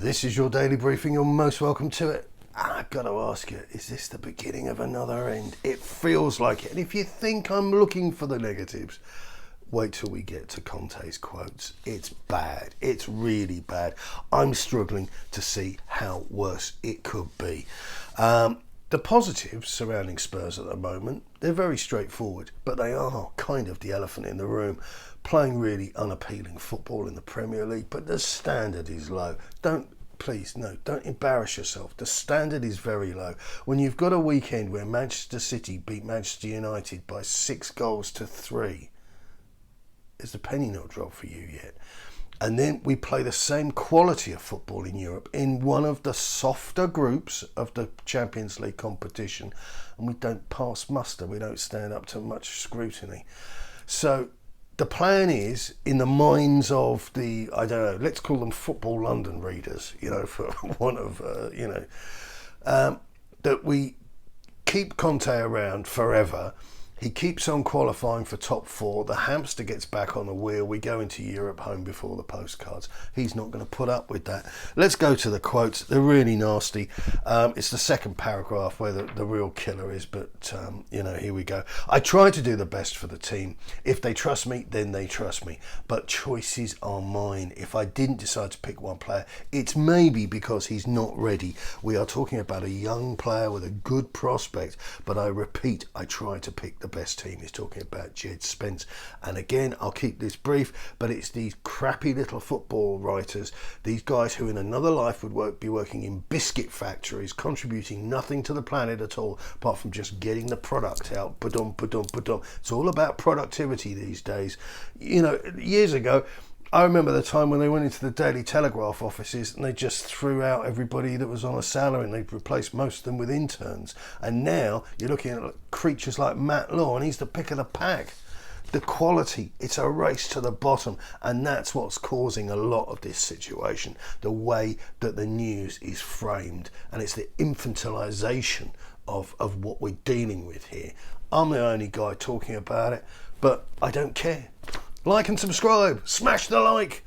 This is your daily briefing. You're most welcome to it. I've got to ask you, is this the beginning of another end? It feels like it. And if you think I'm looking for the negatives, wait till we get to Conte'S quotes. It's bad. It's really bad. I'm struggling to see how worse it could be. The positives surrounding Spurs at the moment, they're very straightforward, but they are kind of the elephant in the room. Playing really unappealing football in the Premier League, but the standard is low. Don't embarrass yourself. The standard is very low. When you've got a weekend where Manchester City beat Manchester United by 6-3, is the penny not dropped for you yet? And then we play the same quality of football in Europe in one of the softer groups of the Champions League competition, and we don't pass muster. We don't stand up to much scrutiny. So the plan is, in the minds of the, I don't know, let's call them Football London readers, for one of, that we keep Conte around forever. He keeps on qualifying for top four. The hamster gets back on the wheel. We go into Europe home before the postcards. He's not going to put up with that. Let's go to the quotes. They're really nasty. It's the second paragraph where the real killer is, but, here we go. I try to do the best for the team. If they trust me, then they trust me. But choices are mine. If I didn't decide to pick one player, it's maybe because he's not ready. We are talking about a young player with a good prospect, but I repeat, I try to pick the best team. He's talking about Jed Spence, and again, I'll keep this brief, but it's these crappy little football writers, these guys who in another life would be working in biscuit factories, contributing nothing to the planet at all apart from just getting the product out. Ba-dum, ba-dum, ba-dum. It's all about productivity these days. Years ago, I remember the time when they went into the Daily Telegraph offices and they just threw out everybody that was on a salary and they'd replaced most of them with interns. And now you're looking at creatures like Matt Law, and he's the pick of the pack. The quality, it's a race to the bottom, and that's what's causing a lot of this situation, the way that the news is framed, and it's the infantilization of what we're dealing with here. I'm the only guy talking about it, but I don't care. Like and subscribe. Smash the like.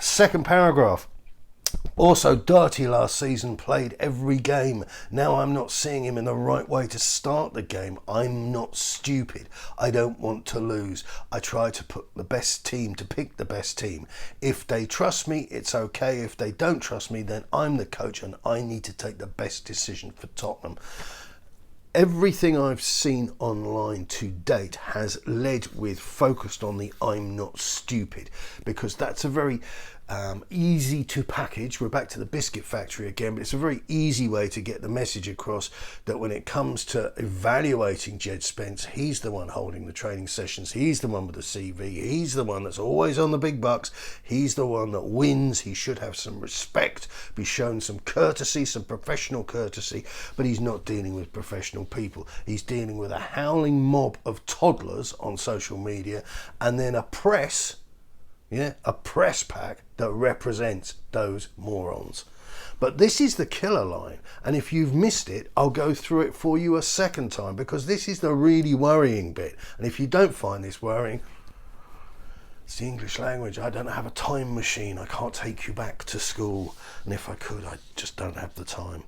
Second paragraph. Also, Dirty last season played every game. Now I'm not seeing him in the right way to start the game. I'm not stupid. I don't want to lose. I try to pick the best team. If they trust me, it's okay. If they don't trust me, then I'm the coach and I need to take the best decision for Tottenham. Everything I've seen online to date has focused on the I'm not stupid, because that's a very easy to package. We're back to the biscuit factory again, but it's a very easy way to get the message across that when it comes to evaluating Jed Spence, he's the one holding the training sessions, he's the one with the CV, he's the one that's always on the big bucks, he's the one that wins. He should have some respect, be shown some courtesy, some professional courtesy, but he's not dealing with professional people. He's dealing with a howling mob of toddlers on social media, and then a press pack that represents those morons. But this is the killer line, and if you've missed it, I'll go through it for you a second time, because this is the really worrying bit. And if you don't find this worrying, it's the English language. I don't have a time machine. I can't take you back to school, and if I could, I just don't have the time.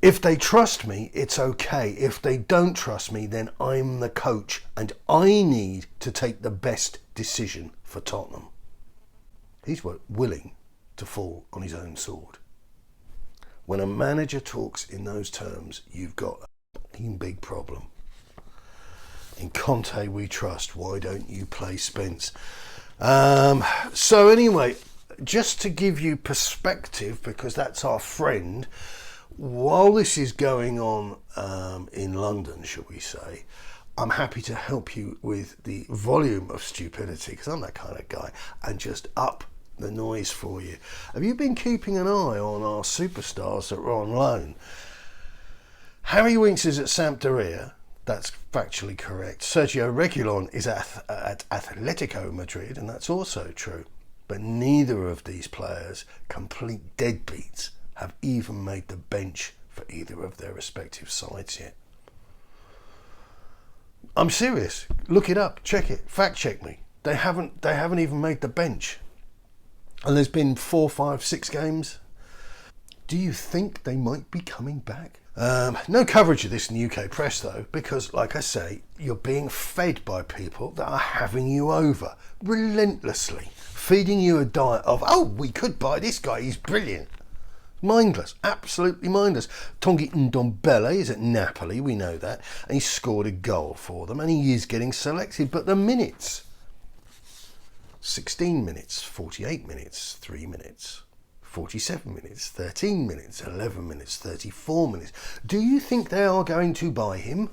If they trust me, it's okay. If they don't trust me, then I'm the coach and I need to take the best decision for Tottenham. He's willing to fall on his own sword. When a manager talks in those terms, you've got a fucking big problem. In Conte we trust. Why don't you play Spence? So anyway, just to give you perspective, because that's our friend, while this is going on in London, shall we say, I'm happy to help you with the volume of stupidity, because I'm that kind of guy, and just up the noise for you. Have you been keeping an eye on our superstars that are on loan? Harry Winks is at Sampdoria. That's factually correct. Sergio Reguilon is at Atletico Madrid, and that's also true. But neither of these players, complete deadbeats, have even made the bench for either of their respective sides yet. I'm serious. Look it up. Check it. Fact check me. They haven't even made the bench. And there's been 4, 5, 6 games. Do you think they might be coming back? No coverage of this in the UK press though, because like I say, you're being fed by people that are having you over relentlessly, feeding you a diet of, oh, we could buy this guy, he's brilliant. Mindless, absolutely mindless. Tanguy Ndombele is at Napoli, we know that, and he scored a goal for them, and he is getting selected, but the minutes, 16 minutes, 48 minutes, 3 minutes, 47 minutes, 13 minutes, 11 minutes, 34 minutes. Do you think they are going to buy him?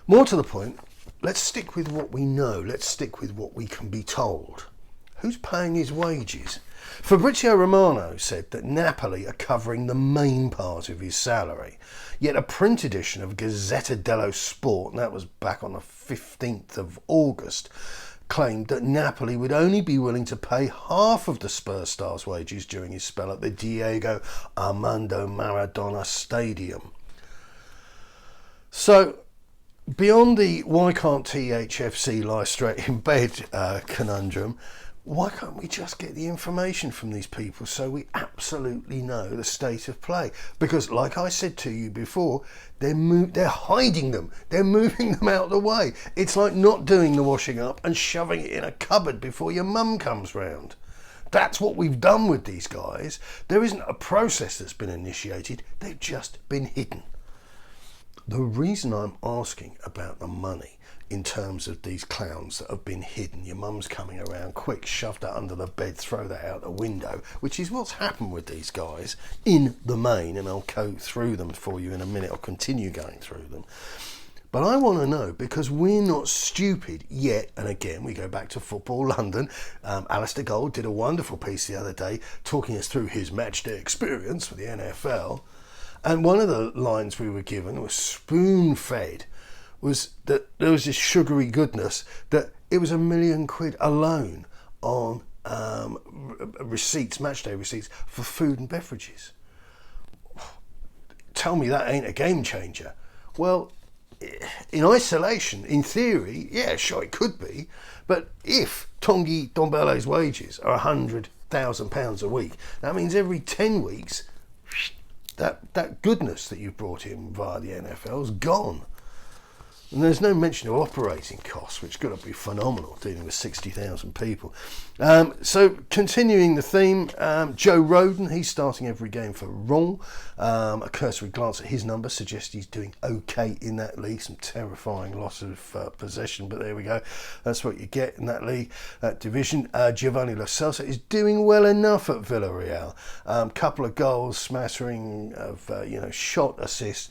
More to the point, let's stick with what we know. Let's stick with what we can be told. Who's paying his wages? Fabrizio Romano said that Napoli are covering the main part of his salary. Yet a print edition of Gazzetta dello Sport, and that was back on the 15th of August, claimed that Napoli would only be willing to pay half of the Spurs star's wages during his spell at the Diego Armando Maradona Stadium. So, beyond the why can't THFC lie straight in bed conundrum, why can't we just get the information from these people so we absolutely know the state of play? Because, like I said to you before, they're hiding them. They're moving them out of the way. It's like not doing the washing up and shoving it in a cupboard before your mum comes round. That's what we've done with these guys. There isn't a process that's been initiated. They've just been hidden. The reason I'm asking about the money in terms of these clowns that have been hidden, your mum's coming around, quick, shove that under the bed, throw that out the window, which is what's happened with these guys in the main, and I'll go through them for you in a minute, I'll continue going through them. But I want to know, because we're not stupid yet, and again, we go back to Football London. Alistair Gold did a wonderful piece the other day talking us through his matchday experience with the NFL, and one of the lines we were given was spoon-fed, was that there was this sugary goodness that it was £1 million alone on receipts, matchday receipts for food and beverages. Tell me that ain't a game changer. Well, in isolation, in theory, yeah, sure it could be, but if Tanguy Ndombele's wages are £100,000 a week, that means every 10 weeks, that goodness that you've brought in via the NFL is gone. And there's no mention of operating costs, which got to be phenomenal, dealing with 60,000 people. So, continuing the theme, Joe Rodon, he's starting every game for Rouen. A cursory glance at his numbers suggests he's doing okay in that league. Some terrifying loss of possession, but there we go. That's what you get in that league, that division. Giovanni Lo Celso is doing well enough at Villarreal. Couple of goals, smattering of shot assists.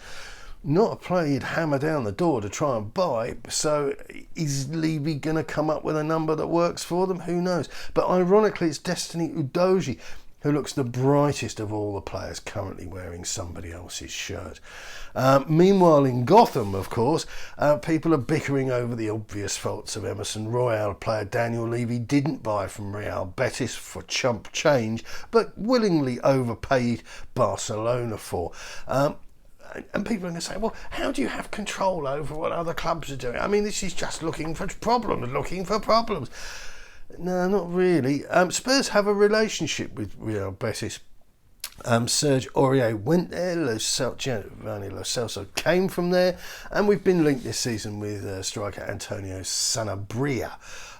Not a player you'd hammer down the door to try and buy, so is Levy going to come up with a number that works for them? Who knows? But ironically, it's Destiny Udogie who looks the brightest of all the players currently wearing somebody else's shirt. Meanwhile, in Gotham, of course, people are bickering over the obvious faults of Emerson Royale player Daniel Levy didn't buy from Real Betis for chump change, but willingly overpaid Barcelona for. And people are going to say, well, how do you have control over what other clubs are doing? I mean, this is just looking for problems. No, not really. Spurs have a relationship with Real Betis. Serge Aurier went there, Giovanni Lo Celso came from there, and we've been linked this season with striker Antonio Sanabria.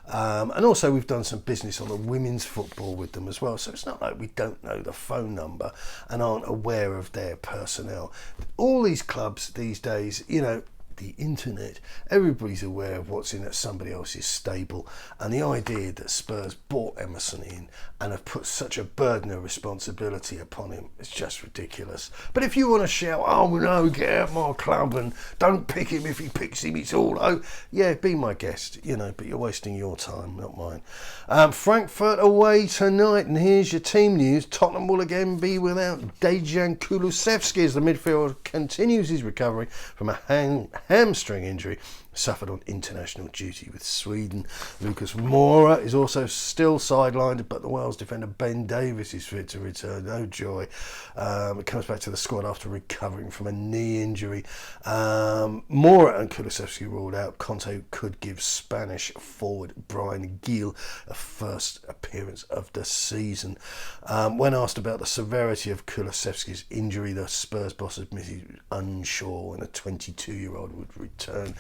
And also we've done some business on the women's football with them as well, so it's not like we don't know the phone number and aren't aware of their personnel. All these clubs these days, the internet, everybody's aware of what's in at somebody else's stable, and the idea that Spurs bought Emerson in and have put such a burden of responsibility upon him is just ridiculous. But if you want to shout, oh no, get out my club and don't pick him, if he picks him it's all yeah, be my guest, but you're wasting your time, not mine. Frankfurt away tonight, and here's your team news. Tottenham will again be without Dejan Kulusevski as the midfielder continues his recovery from a hamstring injury, suffered on international duty with Sweden. Lucas Moura is also still sidelined, but the Wales defender Ben Davies is fit to return. No joy. It comes back to the squad after recovering from a knee injury. Moura and Kulusevski ruled out. Conte could give Spanish forward Brian Gill a first appearance of the season. When asked about the severity of Kulusevski's injury, the Spurs boss admitted he was unsure when a 22-year-old would return.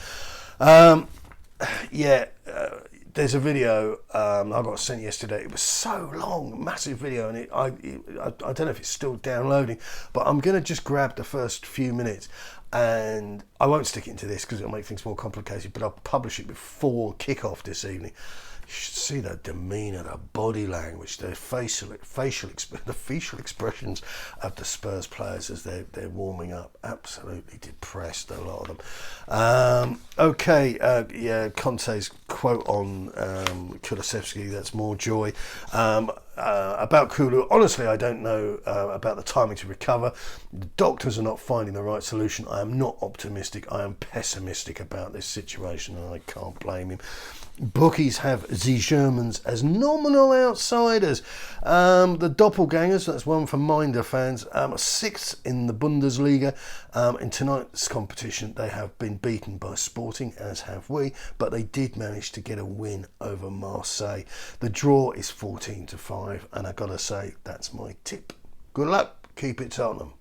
There's a video I got sent yesterday. It was so long, massive video, and I don't know if it's still downloading, but I'm going to just grab the first few minutes, and I won't stick it into this because it'll make things more complicated, but I'll publish it before kick-off this evening. You should see the demeanour, the body language, the facial expressions of the Spurs players as they're warming up. Absolutely depressed, a lot of them. Conte's quote on Kulusevski, that's more joy. About Kulu, honestly, I don't know about the timing to recover. The doctors are not finding the right solution. I am not optimistic. I am pessimistic about this situation, and I can't blame him. Bookies have the Germans as nominal outsiders. The Doppelgangers, that's one for Minder fans, are sixth in the Bundesliga. In tonight's competition, they have been beaten by Sporting, as have we, but they did manage to get a win over Marseille. The draw is 14-5, and I've got to say, that's my tip. Good luck. Keep it Tottenham.